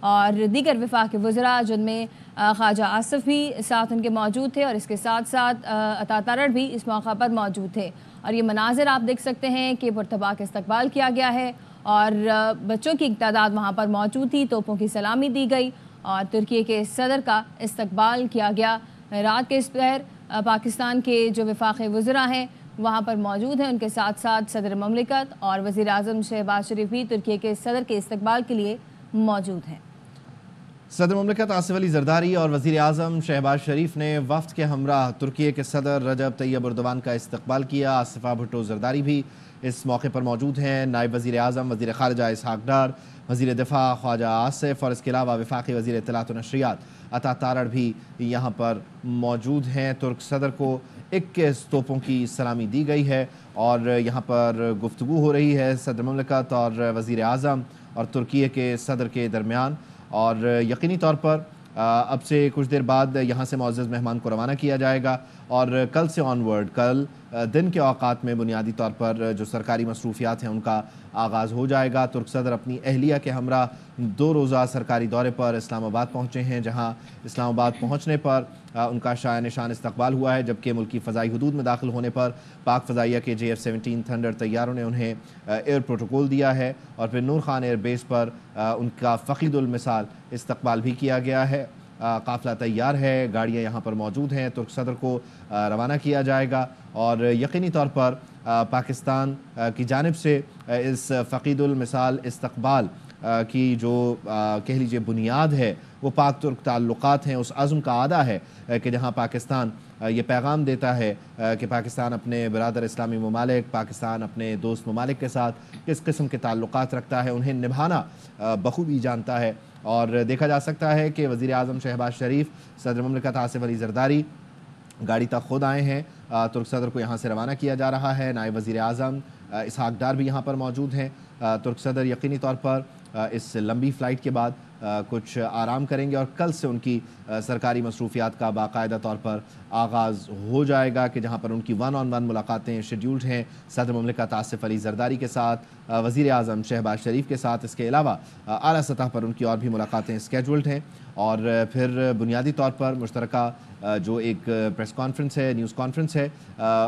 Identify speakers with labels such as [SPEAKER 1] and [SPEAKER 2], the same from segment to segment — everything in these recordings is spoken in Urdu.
[SPEAKER 1] اور دیگر وفاقی وزراء جن میں خواجہ آصف بھی ساتھ ان کے موجود تھے اور اس کے ساتھ ساتھ عطا تارڑ بھی اس موقع پر موجود تھے. اور یہ مناظر آپ دیکھ سکتے ہیں کہ پرتپاک استقبال کیا گیا ہے اور بچوں کی تعداد وہاں پر موجود تھی, توپوں کی سلامی دی گئی اور ترکی کے صدر کا استقبال کیا گیا. رات کے اس پہر پاکستان کے جو وفاقی وزراء ہیں وہاں پر موجود ہیں, ان کے ساتھ ساتھ صدر مملکت اور وزیر اعظم شہباز شریف بھی ترکی کے صدر کے استقبال کے لیے موجود ہیں.
[SPEAKER 2] صدر مملکت آصف علی زرداری اور وزیر اعظم شہباز شریف نے وفد کے ہمراہ ترکی کے صدر رجب طیب اردوان کا استقبال کیا. آصفہ بھٹو زرداری بھی اس موقع پر موجود ہیں. نائب وزیر اعظم وزیر خارجہ اسحاق ڈار, وزیر دفاع خواجہ آصف اور اس کے علاوہ وفاقی وزیر اطلاعات و نشریات عطا تارڑ بھی یہاں پر موجود ہیں. ترک صدر کو 21 توپوں کی سلامی دی گئی ہے اور یہاں پر گفتگو ہو رہی ہے صدر مملکت اور وزیر اعظم اور ترکی کے صدر کے درمیان. اور یقینی طور پر اب سے کچھ دیر بعد یہاں سے معزز مہمان کو روانہ کیا جائے گا اور کل سے آن ورڈ کل دن کے اوقات میں بنیادی طور پر جو سرکاری مصروفیات ہیں ان کا آغاز ہو جائے گا. ترک صدر اپنی اہلیہ کے ہمراہ 2 روزہ سرکاری دورے پر اسلام آباد پہنچے ہیں, جہاں اسلام آباد پہنچنے پر ان کا شایع نشان استقبال ہوا ہے, جبکہ ملکی فضائی حدود میں داخل ہونے پر پاک فضائیہ کے JF-17 تھنڈر طیاروں نے انہیں ایئر پروٹوکول دیا ہے اور پھر نور خان ایئر بیس پر ان کا فقید المثال استقبال بھی کیا گیا ہے. قافلہ تیار ہے, گاڑیاں یہاں پر موجود ہیں. ترک صدر کو روانہ کیا جائے گا اور یقینی طور پر پاکستان کی جانب سے اس فقید المثال استقبال کی جو کہہ لیجیے بنیاد ہے وہ پاک ترک تعلقات ہیں. اس عزم کا اعادہ ہے کہ جہاں پاکستان یہ پیغام دیتا ہے کہ پاکستان اپنے برادر اسلامی ممالک, پاکستان اپنے دوست ممالک کے ساتھ کس قسم کے تعلقات رکھتا ہے, انہیں نبھانا بخوبی جانتا ہے. اور دیکھا جا سکتا ہے کہ وزیر اعظم شہباز شریف, صدر مملکت آصف علی زرداری گاڑی تک خود آئے ہیں. ترک صدر کو یہاں سے روانہ کیا جا رہا ہے. نائب وزیر اعظم اسحاق ڈار بھی یہاں پر موجود ہیں. ترک صدر یقینی طور پر اس لمبی فلائٹ کے بعد کچھ آرام کریں گے اور کل سے ان کی سرکاری مصروفیات کا باقاعدہ طور پر آغاز ہو جائے گا کہ جہاں پر ان کی 1-on-1 ملاقاتیں شیڈیولڈ ہیں صدر مملکت آصف علی زرداری کے ساتھ, وزیر اعظم شہباز شریف کے ساتھ. اس کے علاوہ اعلیٰ سطح پر ان کی اور بھی ملاقاتیں اسکیجولڈ ہیں اور پھر بنیادی طور پر مشترکہ جو ایک پریس کانفرنس ہے, نیوز کانفرنس ہے,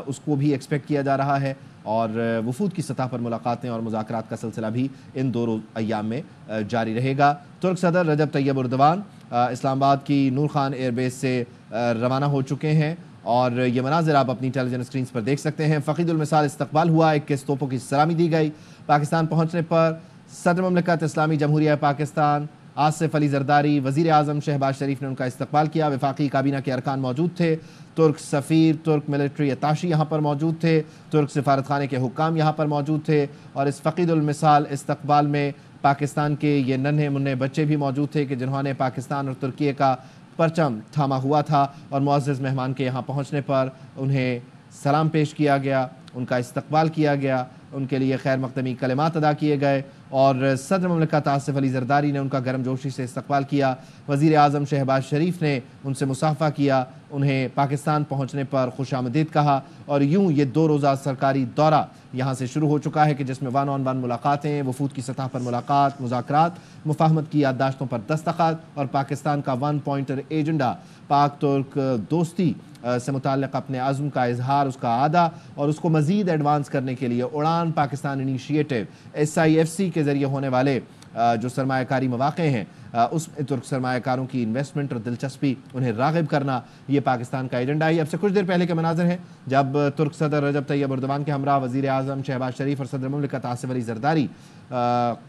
[SPEAKER 2] اس کو بھی ایکسپیکٹ کیا جا رہا ہے اور وفود کی سطح پر ملاقاتیں اور مذاکرات کا سلسلہ بھی ان 2 ایام میں جاری رہے گا. ترک صدر رجب طیب اردوان اسلام آباد کی نور خان ایئر بیس سے روانہ ہو چکے ہیں اور یہ مناظر آپ اپنی ٹیلی ویژن اسکرینز پر دیکھ سکتے ہیں. فقید المثال استقبال ہوا, 21 توپوں کی سلامی دی گئی. پاکستان پہنچنے پر صدر مملکت اسلامی جمہوریہ پاکستان آصف علی زرداری, وزیر اعظم شہباز شریف نے ان کا استقبال کیا. وفاقی کابینہ کے ارکان موجود تھے. ترک سفیر, ترک ملٹری اتاشی یہاں پر موجود تھے. ترک سفارت خانے کے حکام یہاں پر موجود تھے اور اس فقید المثال استقبال میں پاکستان کے یہ ننھے منھے بچے بھی موجود تھے کہ جنہوں نے پاکستان اور ترکی کا پرچم تھاما ہوا تھا اور معزز مہمان کے یہاں پہنچنے پر انہیں سلام پیش کیا گیا, ان کا استقبال کیا گیا, ان کے لیے خیر مقدمی کلمات ادا کیے گئے اور صدر مملکت آصف علی زرداری نے ان کا گرم جوشی سے استقبال کیا. وزیر اعظم شہباز شریف نے ان سے مصافحہ کیا, انہیں پاکستان پہنچنے پر خوش آمدید کہا اور یوں یہ 2 روزہ سرکاری دورہ یہاں سے شروع ہو چکا ہے کہ جس میں 1-on-1 ملاقاتیں, وفود کی سطح پر ملاقات, مذاکرات, مفاہمت کی یادداشتوں پر دستخط اور پاکستان کا 1 پوائنٹر ایجنڈا پاک ترک دوستی سے متعلق اپنے عزم کا اظہار, اس کا اعادہ اور اس کو مزید ایڈوانس کرنے کے لیے اڑان پاکستان انیشیٹو SIFC کے ذریعے ہونے والے جو سرمایہ کاری مواقع ہیں اس میں ترک سرمایہ کاروں کی انویسٹمنٹ اور دلچسپی انہیں راغب کرنا, یہ پاکستان کا ایجنڈا ہے. اب سے کچھ دیر پہلے کے مناظر ہیں جب ترک صدر رجب طیب اردوان کے ہمراہ وزیر اعظم شہباز شریف اور صدر مملکت آصف علی زرداری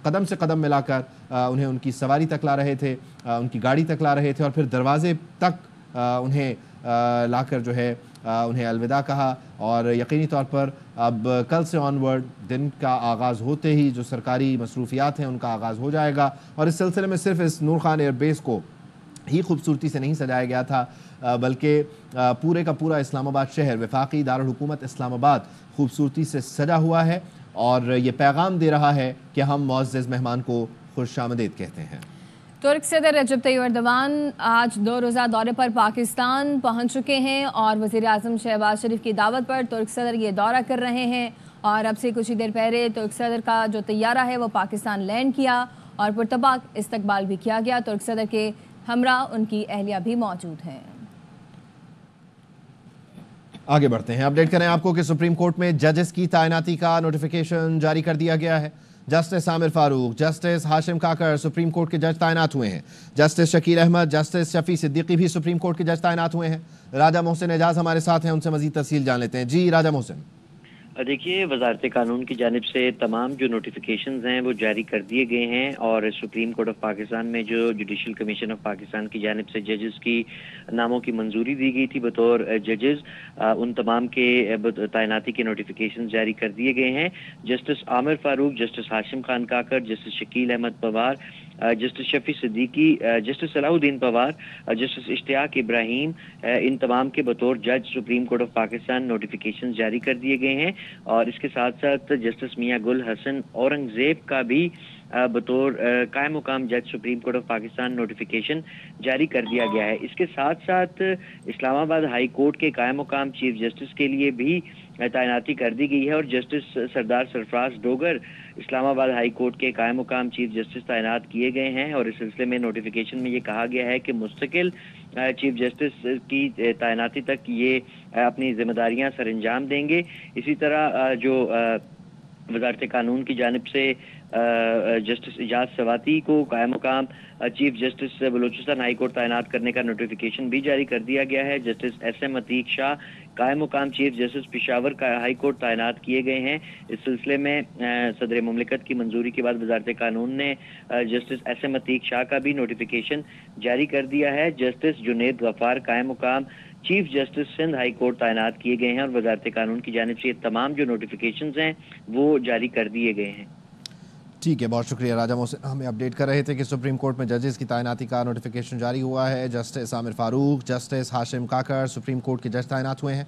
[SPEAKER 2] قدم سے قدم ملا کر انہیں ان کی سواری تک لا رہے تھے, ان کی گاڑی تک لا رہے تھے اور پھر دروازے تک انہیں لا کر جو ہے انہیں الوداع کہا. اور یقینی طور پر اب کل سے آن ورڈ دن کا آغاز ہوتے ہی جو سرکاری مصروفیات ہیں ان کا آغاز ہو جائے گا اور اس سلسلے میں صرف اس نور خان ایئر بیس کو ہی خوبصورتی سے نہیں سجایا گیا تھا بلکہ پورے کا پورا اسلام آباد شہر, وفاقی دارالحکومت اسلام آباد خوبصورتی سے سجا ہوا ہے اور یہ پیغام دے رہا ہے کہ ہم معزز مہمان کو خوش آمدید کہتے ہیں.
[SPEAKER 1] ترک صدر رجب طیب اردوان آج 2 روزہ دورے پر پاکستان پہنچ چکے ہیں اور وزیر اعظم شہباز شریف کی دعوت پر ترک صدر یہ دورہ کر رہے ہیں اور اب سے کچھ ہی دیر پہلے ترک صدر کا جو طیارہ ہے وہ پاکستان لینڈ کیا اور پرتپاک استقبال بھی کیا گیا۔ ترک صدر کے ہمراہ ان کی اہلیہ بھی موجود ہیں۔
[SPEAKER 2] آگے بڑھتے ہیں، اپڈیٹ کریں آپ کو کہ سپریم کورٹ میں ججز کی تعیناتی کا نوٹیفیکیشن جاری کر دیا گیا ہے۔ جسٹس عامر فاروق، جسٹس ہاشم کاکڑ سپریم کورٹ کے جج تعینات ہوئے ہیں۔ جسٹس شکیل احمد، جسٹس شفیع صدیقی بھی سپریم کورٹ کے جج تعینات ہوئے ہیں۔ راجہ محسن اعجاز ہمارے ساتھ ہیں، ان سے مزید تفصیل جان لیتے ہیں۔ جی راجہ محسن۔
[SPEAKER 3] دیکھیے، وزارت قانون کی جانب سے تمام جو نوٹیفیکیشنز ہیں وہ جاری کر دیے گئے ہیں، اور سپریم کورٹ آف پاکستان میں جو جوڈیشل کمیشن آف پاکستان کی جانب سے ججز کی ناموں کی منظوری دی گئی تھی بطور ججز، ان تمام کے تعیناتی کے نوٹیفیکیشنز جاری کر دیے گئے ہیں۔ جسٹس عامر فاروق، جسٹس ہاشم خان کاکڑ، جسٹس شکیل احمد پوار، جسٹس شفیع صدیقی، جسٹس صلاح الدین پوار، جسٹس اشتیاق ابراہیم، ان تمام کے بطور جج supreme court of Pakistan notification جاری کر دیے گئے ہیں، اور اس کے ساتھ ساتھ جسٹس میاں گل حسن اورنگزیب کا بھی بطور قائم مقام جج supreme court of Pakistan notification جاری کر دیا گیا ہے۔ اس کے ساتھ ساتھ اسلام آباد ہائی کورٹ کے قائم مقام چیف جسٹس کے لیے بھی تعیناتی کر دی گئی ہے، اور جسٹس سردار سرفراز Dogar Islamabad high court کے قائم مقام چیف جسٹس تعینات کیے گئے ہیں، اور اس سلسلے میں نوٹیفیکیشن میں یہ کہا گیا ہے کہ مستقل چیف جسٹس کی تعیناتی تک یہ اپنی ذمہ داریاں سر انجام دیں گے۔ اسی طرح جو وزارت قانون کی جانب سے جسٹس اجاز سواتی کو قائم مقام chief justice Balochistan high court تعینات کرنے کا نوٹیفیکیشن بھی جاری کر دیا گیا ہے۔ Justice S M Atiq Shah قائم مقام chief justice Peshawar high court تعینات کیے گئے ہیں۔ اس سلسلے میں صدر مملکت کی منظوری کے بعد وزارت قانون نے جسٹس ایس ایم عتیق شاہ کا بھی نوٹیفیکیشن جاری کر دیا ہے۔ جسٹس جنید غفار قائم مقام chief justice Sindh high court تعینات کیے گئے ہیں، اور وزارت قانون کی جانب سے یہ تمام جو نوٹیفیکیشنز ہیں وہ جاری کر دیے گئے ہیں۔
[SPEAKER 2] ٹھیک ہے، بہت شکریہ راجہ محسن، ہمیں اپڈیٹ کر رہے تھے کہ سپریم کورٹ میں ججز کی تعیناتی کا نوٹیفیکیشن جاری ہوا ہے۔ جسٹس عامر فاروق، جسٹس ہاشم کاکڑ سپریم کورٹ کے جج تعینات ہوئے ہیں۔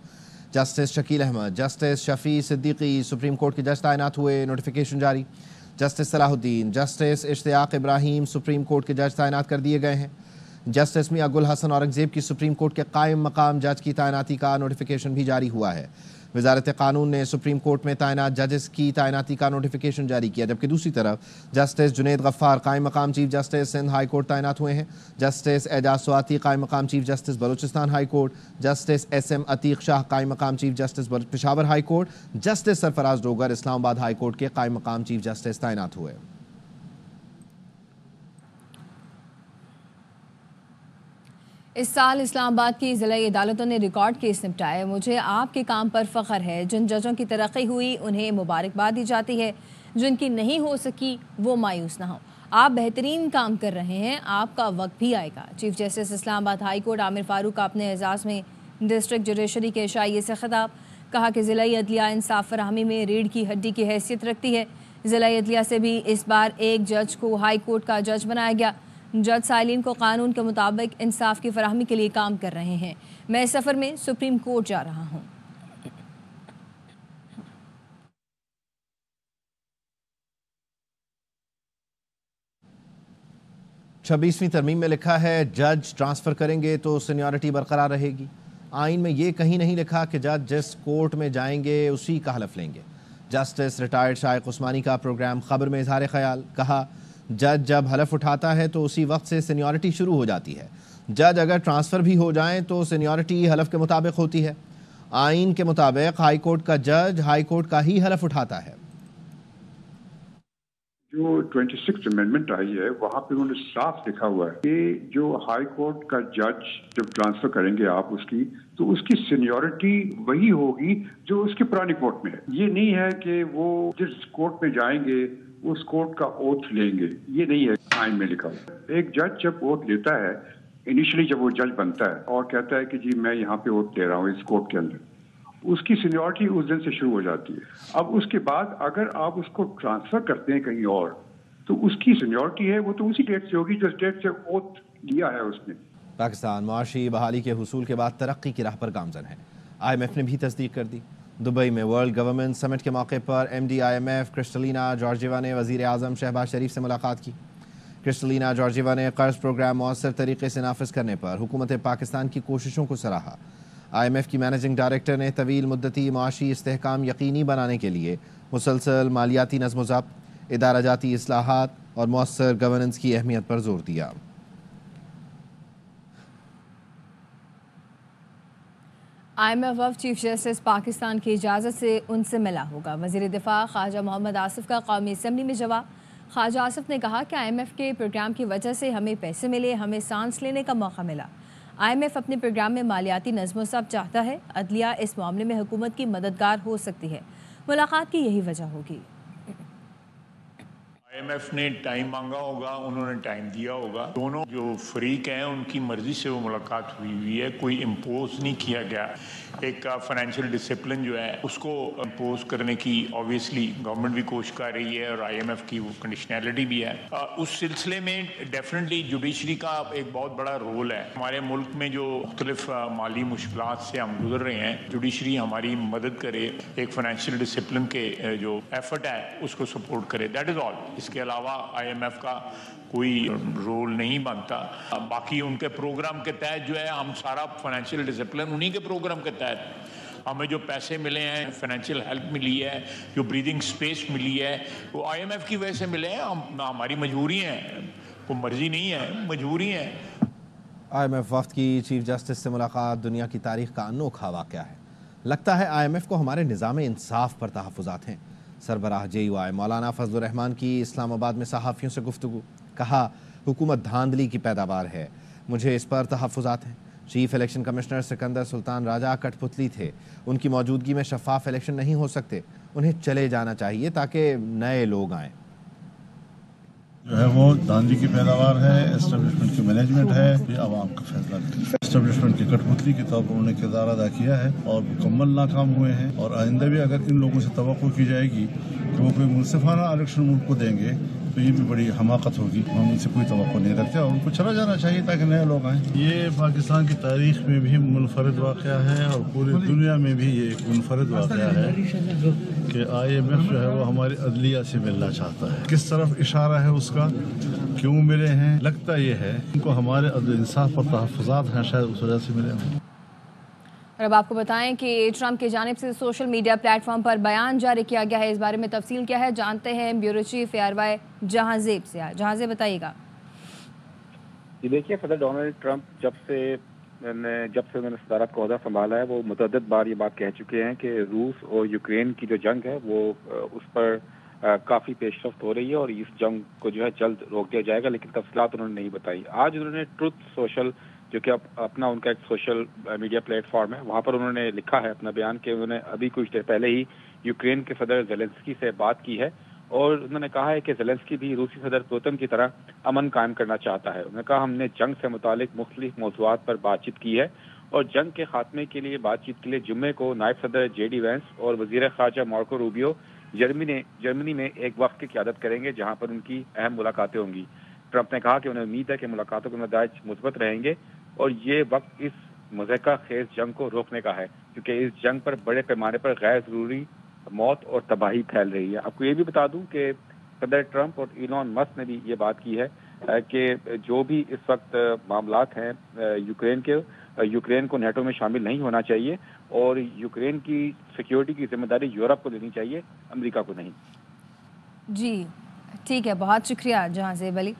[SPEAKER 2] جسٹس شکیل احمد، جسٹس شفیع صدیقی سپریم کورٹ کے جج تعینات ہوئے، نوٹیفیکیشن جاری۔ جسٹس صلاح الدین، جسٹس اشتیاق ابراہیم سپریم کورٹ کے جج تعینات کر دیے گئے ہیں۔ جسٹس میاں گل حسن اورنگزیب کی سپریم کورٹ کے قائم مقام جج کی تعیناتی کا نوٹیفیکیشن بھی جاری ہوا ہے۔ وزارت قانون نے سپریم کورٹ میں تعینات ججز کی تعیناتی کا نوٹیفیکیشن جاری کیا، جبکہ دوسری طرف جسٹس جنید غفار قائم مقام chief justice Sindh high court تعینات ہوئے ہیں۔ جسٹس اعجاز سواتی قائم مقام chief justice Balochistan high court, justice S M Atiq Shah قائم مقام chief justice Peshawar high court, justice Sarfraz Dogar Islamabad high court کے قائم مقام چیف جسٹس تعینات ہوئے۔
[SPEAKER 1] اس سال اسلام آباد کی ضلعی عدالتوں نے ریکارڈ کیس نپٹائے۔ مجھے آپ کے کام پر فخر ہے۔ جن ججوں کی ترقی ہوئی انہیں مبارکباد دی جاتی ہے، جن کی نہیں ہو سکی وہ مایوس نہ ہو۔ آپ بہترین کام کر رہے ہیں، آپ کا وقت بھی آئے گا۔ چیف جسٹس اسلام آباد ہائی کورٹ عامر فاروق کا اپنے اعزاز میں ڈسٹرکٹ جوڈیشری کے شائعے سے خطاب، کہا کہ ضلعی عدلیہ انصاف فراہمی میں ریڑھ کی ہڈی کی حیثیت رکھتی ہے۔ ضلعی عدلیہ سے بھی اس بار ایک جج کو ہائی کورٹ کا جج بنایا گیا۔ جج سائلین کو قانون کے مطابق انصاف کی فراہمی کے لیے کام کر رہے ہیں۔ میں اس سفر میں سپریم کورٹ جا رہا ہوں۔
[SPEAKER 2] 26ویں ترمیم میں لکھا ہے جج ٹرانسفر کریں گے تو سینیورٹی برقرار رہے گی۔ آئین میں یہ کہیں نہیں لکھا کہ جج جس کورٹ میں جائیں گے اسی کا حلف لیں گے۔ جسٹس ریٹائرڈ شائق عثمانی کا پروگرام خبر میں اظہار خیال، کہا جج جب حلف اٹھاتا ہے تو اسی وقت سے سینیورٹی شروع ہو جاتی ہے۔ جج اگر ٹرانسفر بھی ہو جائیں تو سینیورٹی حلف کے مطابق ہوتی ہے۔ آئین کے مطابق ہائی کورٹ کا جج ہائی کورٹ کا ہی حلف اٹھاتا ہے۔
[SPEAKER 4] جو 26 امینڈمنٹ آئی ہے وہاں پہ انہوں نے صاف لکھا ہوا ہے کہ جو ہائی کورٹ کا جج جب ٹرانسفر کریں گے آپ اس کی تو اس کی سینیورٹی وہی ہوگی جو اس کی پرانی کورٹ میں ہے۔ یہ نہیں ہے کہ وہ جس کورٹ میں جائیں گے اس کورٹ کا اوتھ لیں گے، یہ نہیں ہے آئین میں لکھا ہوا۔ ایک جج جب اوتھ لیتا ہے انیشلی جب وہ جج بنتا ہے اور کہتا ہے کہ جی میں یہاں پہ اوتھ لے رہا ہوں اس کورٹ کے اندر، اس کی سینیورٹی اس دن سے شروع ہو جاتی ہے۔ اب اس کے بعد اگر آپ اس کو ٹرانسفر کرتے ہیں کہیں اور تو اس کی سینیورٹی ہے وہ تو اسی ڈیٹ سے ہوگی جس ڈیٹ سے اوتھ لیا ہے اس نے۔
[SPEAKER 2] پاکستان معاشی بحالی کے حصول کے بعد ترقی کی راہ پر گامزن ہے۔ آئی ایم ایف نے بھی تصدیق کر دی۔ دبئی میں ورلڈ گورنمنٹ سمٹ کے موقع پر M D I M F Kristalina Georgieva نے وزیر اعظم شہباز شریف سے ملاقات کی۔ کرسٹلینا جارجیوا نے قرض پروگرام مؤثر طریقے سے نافذ کرنے پر حکومت پاکستان کی کوششوں کو سراہا۔ آئی ایم ایف کی مینیجنگ ڈائریکٹر نے طویل مدتی معاشی استحکام یقینی بنانے کے لیے مسلسل مالیاتی نظم و ضبط، ادارہ جاتی اصلاحات، اور مؤثر گورننس کی اہمیت پر زور دیا۔
[SPEAKER 1] IMF وفد چیف جسٹس پاکستان کی اجازت سے ان سے ملا ہوگا۔ وزیر دفاع خواجہ محمد آصف کا قومی اسمبلی میں جواب۔ خواجہ آصف نے کہا کہ IMF کے پروگرام کی وجہ سے ہمیں پیسے ملے، ہمیں سانس لینے کا موقع ملا۔ IMF اپنے پروگرام میں مالیاتی نظم و ضبط چاہتا ہے، عدلیہ اس معاملے میں حکومت کی مددگار ہو سکتی ہے۔ ملاقات کی یہی وجہ ہوگی۔
[SPEAKER 5] IMF نے ٹائم مانگا ہوگا، انہوں نے ٹائم دیا ہوگا۔ دونوں جو فریق ہیں ان کی مرضی سے وہ ملاقات ہوئی ہے، کوئی امپوز نہیں کیا گیا۔ ایک فائنینشیل ڈسپلن جو ہے اس کو امپوز کرنے کی اوبیسلی گورنمنٹ بھی کوشش کر رہی ہے اور IMF کی وہ کنڈیشنلٹی بھی ہے۔ اس سلسلے میں ڈیفینیٹلی جوڈیشری کا ایک بہت بڑا رول ہے۔ ہمارے ملک میں جو مختلف مالی مشکلات سے ہم گزر رہے ہیں، جوڈیشری ہماری مدد کرے، ایک فائنینشیل ڈسپلن کے جو ایفرٹ ہے اس کو سپورٹ کرے، دیٹ از آل۔ اس کے علاوہ IMF کا کوئی رول نہیں بنتا۔ باقی ان کے پروگرام کے تحت جو ہے ہم سارا فائنینشیل ڈسپلن انہی کے پروگرام کے تحت ہمیں جو پیسے ملے ہیں، فائنینشیل ہیلپ ملی ہے، جو بریدنگ سپیس ملی ہے، وہ IMF کی وجہ سے ملے ہیں۔ ہماری مجبوری ہیں، کوئی مرضی نہیں ہے، مجبوری ہے۔
[SPEAKER 2] IMF وفد کی چیف جسٹس سے ملاقات دنیا کی تاریخ کا انوکھا واقعہ ہے۔ لگتا ہے IMF کو ہمارے نظام انصاف پر تحفظات ہیں۔ سربراہ JUI مولانا فضل الرحمان کی اسلام آباد میں صحافیوں سے گفتگو، کہا حکومت دھاندلی کی پیداوار ہے، مجھے اس پر تحفظات ہیں۔ چیف الیکشن کمشنر سکندر سلطان راجہ کٹ پتلی تھے، ان کی موجودگی میں شفاف الیکشن نہیں ہو سکتے، انہیں چلے جانا چاہیے تاکہ نئے لوگ آئیں۔
[SPEAKER 6] جو ہے وہ دھاندلی کی پیداوار ہے، اسٹیبلشمنٹ کی مینجمنٹ ہے، یہ عوام کا فیصلہ ہے۔ اسٹیبلشمنٹ کی کٹ پتلی کے طور پر انہوں نے کردار ادا کیا ہے اور مکمل ناکام ہوئے ہیں، اور آئندہ بھی اگر ان لوگوں سے توقع کی جائے گی کہ وہ کوئی منصفانہ الیکشن ملک کو دیں گے تو یہ بھی بڑی حماقت ہوگی۔ ہم ان سے کوئی توقع نہیں رکھتے اور ان کو چلا جانا چاہیے تاکہ نئے لوگ آئیں۔ یہ پاکستان کی تاریخ میں بھی منفرد واقعہ ہے اور پوری دنیا میں بھی یہ ایک منفرد واقعہ ہے کہ IMF جو ہے وہ ہماری عدلیہ سے ملنا چاہتا ہے۔ کس طرف اشارہ ہے اس کا، کیوں ملے ہیں؟ لگتا یہ ہے ان کو ہمارے عدل انصاف پر تحفظات ہیں، شاید اس وجہ سے ملے ہوں۔
[SPEAKER 1] اور اب آپ کو بتائیں کہ ٹرمپ کی جانب سے سوشل میڈیا پلیٹ فارم پر بیان جاری کیا گیا ہے۔ اس بارے میں تفصیل کیا ہے جانتے ہیں بیورو چیف ARY جہاں زیب سے۔ جہاں زیب بتائیے گا۔
[SPEAKER 7] جی دیکھیے، صدر ڈونلڈ ٹرمپ جب سے انہوں نے صدارت کا عہدہ سنبھالا ہے وہ متعدد بار یہ بات کہہ چکے ہیں کہ روس اور یوکرین کی جو جنگ ہے وہ اس پر کافی پیش رفت ہو رہی ہے اور اس جنگ کو جو ہے جلد روک دیا جائے گا، لیکن تفصیلات انہوں نے نہیں بتائی۔ آج انہوں نے ٹروتھ سوشل، جو کہ اپنا ان کا ایک سوشل میڈیا پلیٹ فارم ہے، وہاں پر انہوں نے لکھا ہے اپنا بیان کہ انہوں نے ابھی کچھ دیر پہلے ہی یوکرین کے صدر زیلنسکی سے بات کی ہے اور انہوں نے کہا ہے کہ زیلنسکی بھی روسی صدر پوتن کی طرح امن قائم کرنا چاہتا ہے۔ انہوں نے کہا ہم نے جنگ سے متعلق مختلف موضوعات پر بات چیت کی ہے اور جنگ کے خاتمے کے لیے بات چیت کے لیے جمعے کو نائب صدر JD وینس اور وزیر خارجہ مارکو روبیو جرمنی میں ایک وقت کی قیادت کریں گے جہاں پر ان کی اہم ملاقاتیں ہوں گی۔ ٹرمپ نے کہا کہ انہیں امید ہے کہ ملاقاتوں کے نتائج مثبت رہیں گے اور یہ وقت اس مضحکہ خیز جنگ کو روکنے کا ہے کیونکہ اس جنگ پر بڑے پیمانے پر غیر ضروری موت اور تباہی پھیل رہی ہے۔ آپ کو یہ بھی بتا دوں کہ صدر ٹرمپ اور ایلون مسک نے بھی یہ بات کی ہے کہ جو بھی اس وقت معاملات ہیں یوکرین کو نیٹو میں شامل نہیں ہونا چاہیے اور یوکرین کی سیکیورٹی کی ذمہ داری یورپ کو دینی چاہیے، امریکہ کو نہیں۔
[SPEAKER 1] جی ٹھیک ہے، بہت شکریہ جہاں زیب علی۔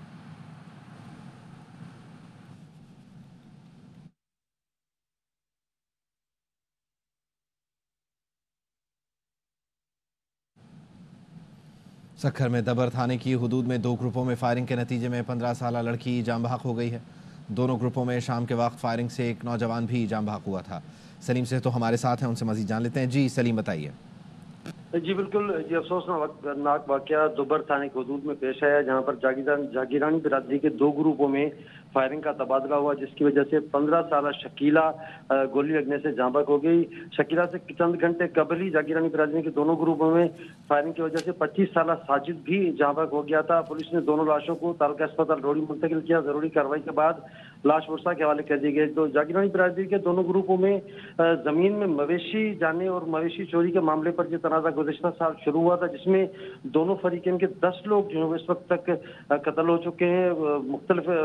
[SPEAKER 2] سکھر میں دبر تھانے کی حدود میں 2 گروپوں میں فائرنگ کے نتیجے میں 15 سالہ لڑکی جاں بحق ہو گئی ہے۔ دونوں گروپوں میں شام کے وقت فائرنگ سے ایک نوجوان بھی جاں بحق ہوا تھا۔ سلیم سے تو ہمارے ساتھ ہیں، ان سے مزید جان لیتے ہیں۔ جی سلیم بتائیے۔
[SPEAKER 8] جی بالکل، یہ افسوسناک واقعہ دوبر تھانے کی حدود میں پیش آیا جہاں پر جاگیرانی برادری کے 2 گروپوں میں فائرنگ کا تبادلہ ہوا جس کی وجہ سے 15 سالہ شکیلہ گولی لگنے سے جاں بحق ہو گئی۔ شکیلہ سے چند گھنٹے قبل ہی جاگیرانی برادری کے دونوں گروپوں میں فائرنگ کی وجہ سے 25 سالہ ساجد بھی جاں بحق ہو گیا تھا۔ پولیس نے دونوں لاشوں کو تعلقہ اسپتال روڑی منتقل کیا۔ ضروری کارروائی کے بعد لاش ورثہ کے حوالے کر دی گئی۔ تو جاگیرانی برادری کے دونوں گروپوں میں زمین میں مویشی جانے اور مویشی چوری کے معاملے پر یہ تنازع گزشتہ سال شروع ہوا تھا جس میں دونوں فریقین کے 10 لوگ جو اس وقت تک قتل ہو چکے ہیں۔ مختلف